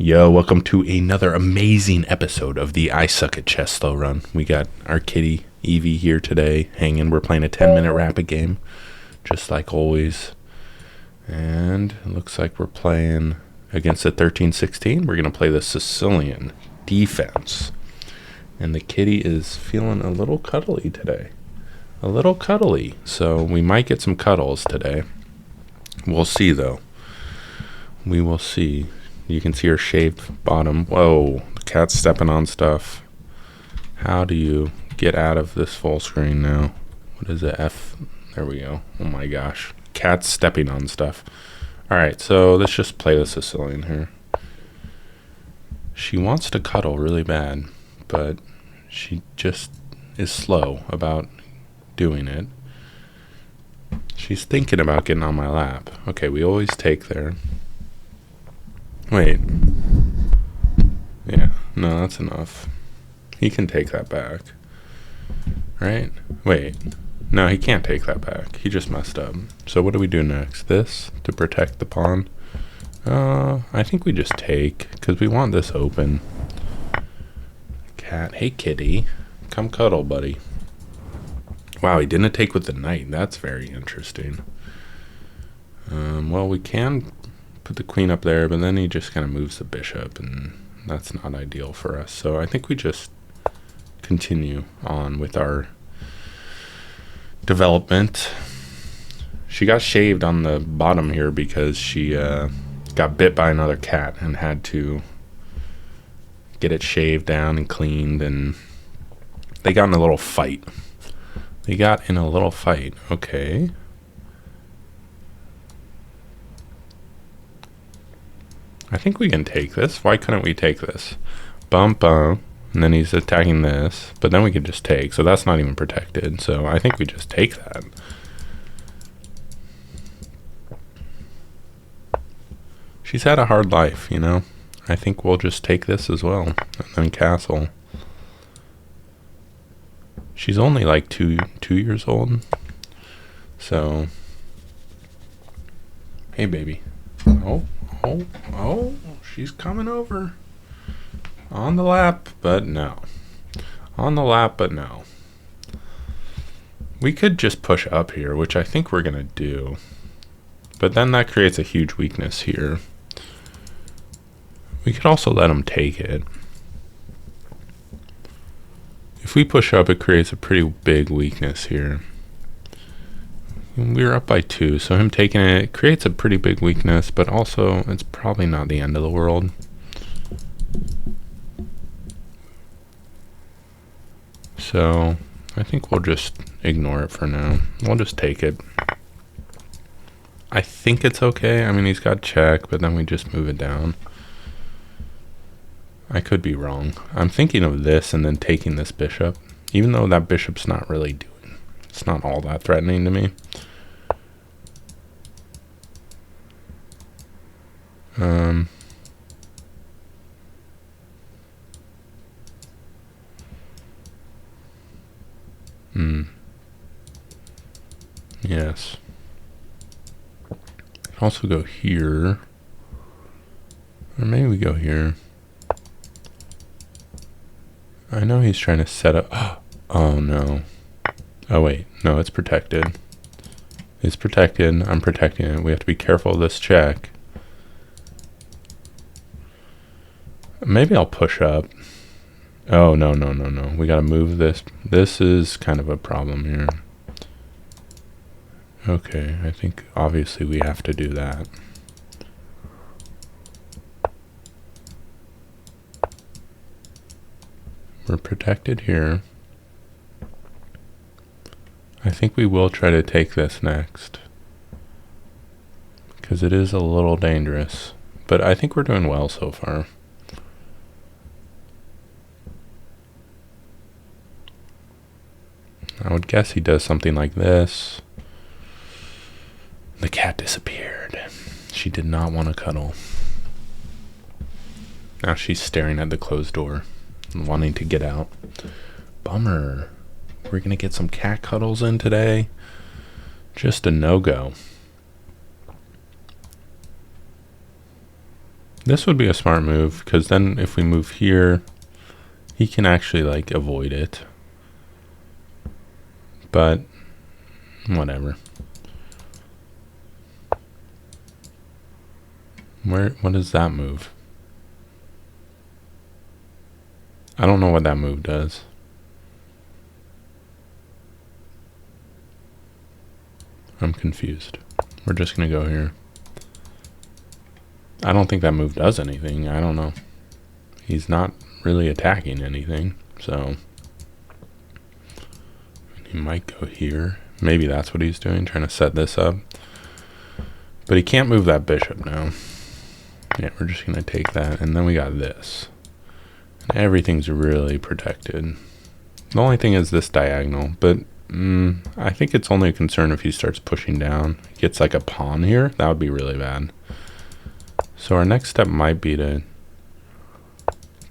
Yo, welcome to another amazing episode of the I Suck at Chess Slow Run. We got our kitty Evie here today hanging. We're playing a 10-minute rapid game, just like always. And it looks like we're playing against the 1316. We're going to play the Sicilian Defense. And the kitty is feeling a little cuddly today. A little cuddly. So we might get some cuddles today. We'll see, though. We will see. You can see her shaved bottom. Whoa, the cat's stepping on stuff. How do you get out of this full screen now? What is it? F. There we go. Oh my gosh. Cat's stepping on stuff. Alright, so let's just play the Sicilian here. She wants to cuddle really bad, but she just is slow about doing it. She's thinking about getting on my lap. Okay, we always take there. Wait. Yeah, no, that's enough. He can take that back. Right? Wait. No, he can't take that back. He just messed up. So what do we do next? This to protect the pawn? I think we just take, because we want this open. Cat. Hey, kitty. Come cuddle, buddy. Wow, he didn't take with the knight. That's very interesting. Well, we can put the queen up there, but then he just kind of moves the bishop, and that's not ideal for us. So I think we just continue on with our development. She got shaved on the bottom here because she got bit by another cat and had to get it shaved down and cleaned, and they got in a little fight. Okay. I think we can take this. Why couldn't we take this? Bump, bump. And then he's attacking this. But then we can just take. So that's not even protected. So I think we just take that. She's had a hard life, you know. I think we'll just take this as well. And then castle. She's only like two years old. So. Hey, baby. Oh, she's coming over. On the lap, but no. We could just push up here, which I think we're going to do. But then that creates a huge weakness here. We could also let him take it. If we push up, it creates a pretty big weakness here. We're up by 2, so him taking it creates a pretty big weakness, but also it's probably not the end of the world. So I think we'll just ignore it for now. We'll just take it. I think it's okay. I mean, he's got check, but then we just move it down. I could be wrong. I'm thinking of this and then taking this bishop, even though that bishop's not really doing. It's not all that threatening to me. Yes. Also go here. Or maybe we go here. I know he's trying to set up. Oh no. Oh wait, no, it's protected. It's protected. I'm protecting it. We have to be careful of this check. Maybe I'll push up. Oh, no. We gotta move this. This is kind of a problem here. Okay, I think obviously we have to do that. We're protected here. I think we will try to take this next, because it is a little dangerous, but I think we're doing well so far. I would guess he does something like this. The cat disappeared. She did not want to cuddle. Now she's staring at the closed door and wanting to get out. Bummer. We're going to get some cat cuddles in today. Just a no-go. This would be a smart move, because then if we move here, he can actually, like, avoid it. But, whatever. What does that move? I don't know what that move does. I'm confused. We're just gonna go here. I don't think that move does anything. I don't know. He's not really attacking anything, so he might go here. Maybe that's what he's doing, trying to set this up. But he can't move that bishop now. Yeah, we're just gonna take that, and then we got this. And everything's really protected. The only thing is this diagonal, but I think it's only a concern if he starts pushing down. Gets like a pawn here, that would be really bad. So our next step might be to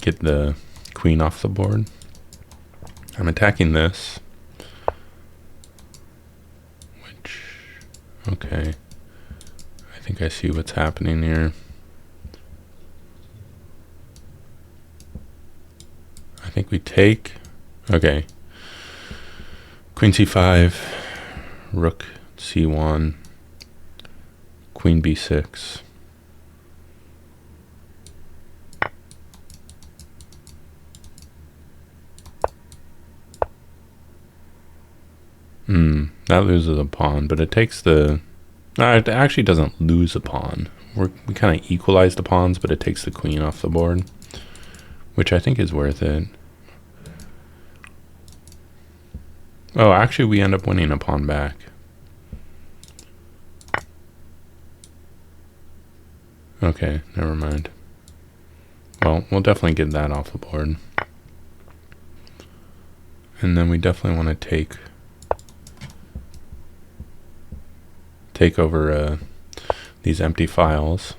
get the queen off the board. I'm attacking this. Which, okay. I think I see what's happening here. I think we take, okay. Queen c5, rook c1, queen b6. That loses a pawn, but it takes the... No, it actually doesn't lose a pawn. We kind of equalize the pawns, but it takes the queen off the board, which I think is worth it. Oh, actually, we end up winning a pawn back. Okay, never mind. Well, we'll definitely get that off the board. And then we definitely want to take over these empty files.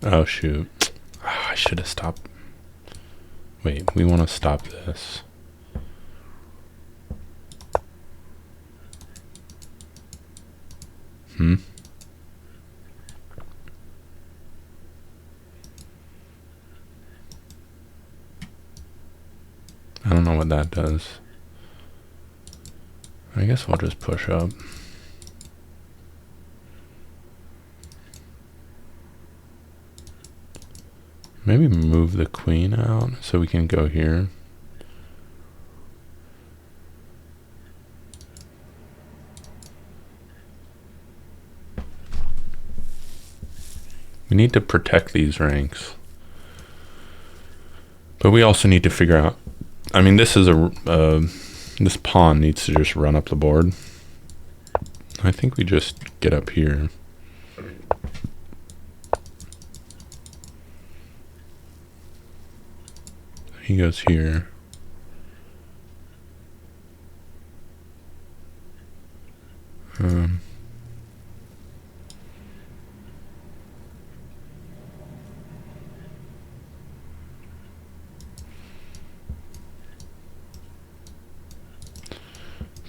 Oh, shoot. Oh, I should have stopped. Wait, we want to stop this. I don't know what that does. I guess we'll just push up. Maybe move the queen out so we can go here. We need to protect these ranks. But we also need to figure out, I mean, this is this pawn needs to just run up the board. I think we just get up here. He goes here.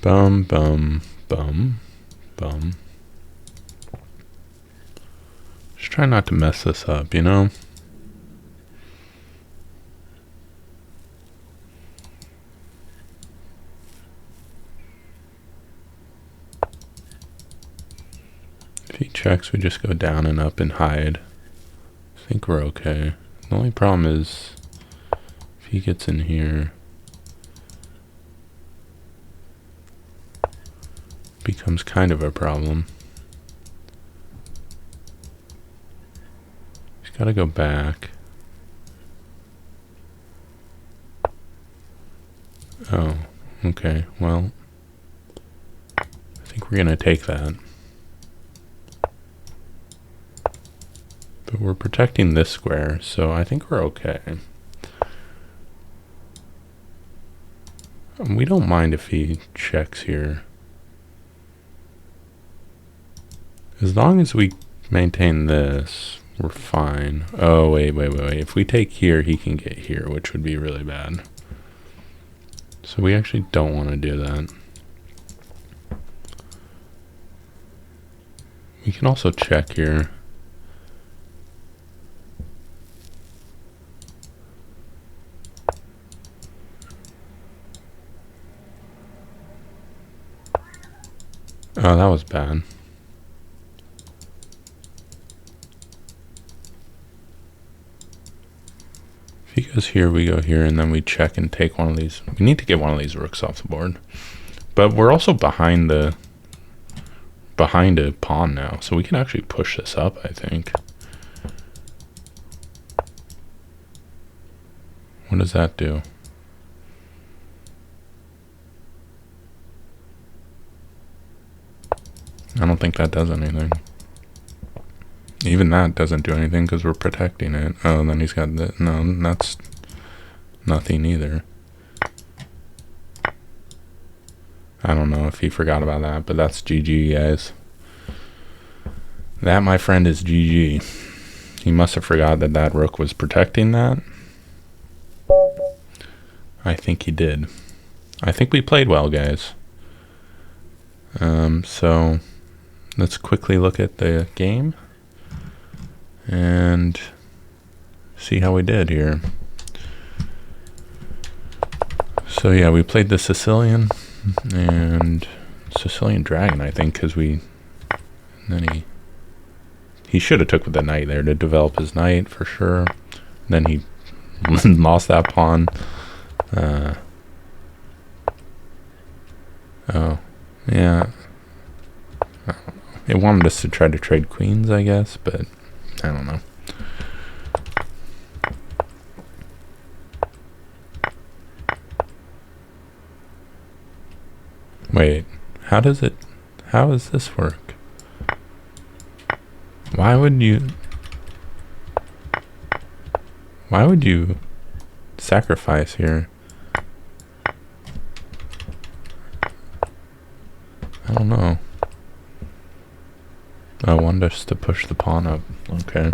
Bum, bum, bum, bum. Just try not to mess this up, you know? If he checks, we just go down and up and hide. I think we're okay. The only problem is if he gets in here, becomes kind of a problem. He's got to go back. Oh, okay. Well, I think we're going to take that. But we're protecting this square, so I think we're okay. We don't mind if he checks here. As long as we maintain this, we're fine. Oh, wait. If we take here, he can get here, which would be really bad. So we actually don't want to do that. We can also check here. Oh, that was bad. If he goes here, we go here, and then we check and take one of these. We need to get one of these rooks off the board. But we're also behind a pawn now, so we can actually push this up, I think. What does that do? I don't think that does anything. Even that doesn't do anything because we're protecting it. Oh, then he's got the... No, that's nothing either. I don't know if he forgot about that, but that's GG, guys. That, my friend, is GG. He must have forgot that that rook was protecting that. I think he did. I think we played well, guys. So let's quickly look at the game and see how we did here. So yeah, we played the Sicilian and Sicilian Dragon, I think, because we... And then he should have took with the knight there to develop his knight for sure. Then he lost that pawn. Oh, yeah. I don't know. It wanted us to try to trade queens, I guess, but I don't know. Wait, how does this work? Why would you sacrifice here? I don't know. I want us to push the pawn up. Okay.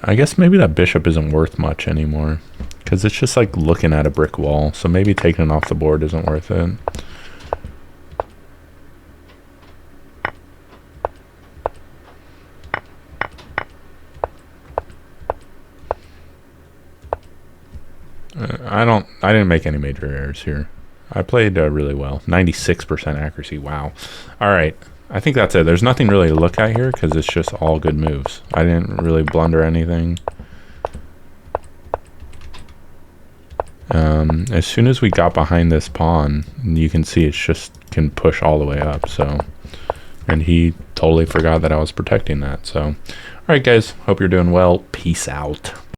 I guess maybe that bishop isn't worth much anymore, because it's just like looking at a brick wall. So maybe taking it off the board isn't worth it. I didn't make any major errors here. I played really well. 96% accuracy. Wow. All right. I think that's it. There's nothing really to look at here because it's just all good moves. I didn't really blunder anything. As soon as we got behind this pawn, you can see it's just can push all the way up. So, and he totally forgot that I was protecting that. So, all right, guys. Hope you're doing well. Peace out.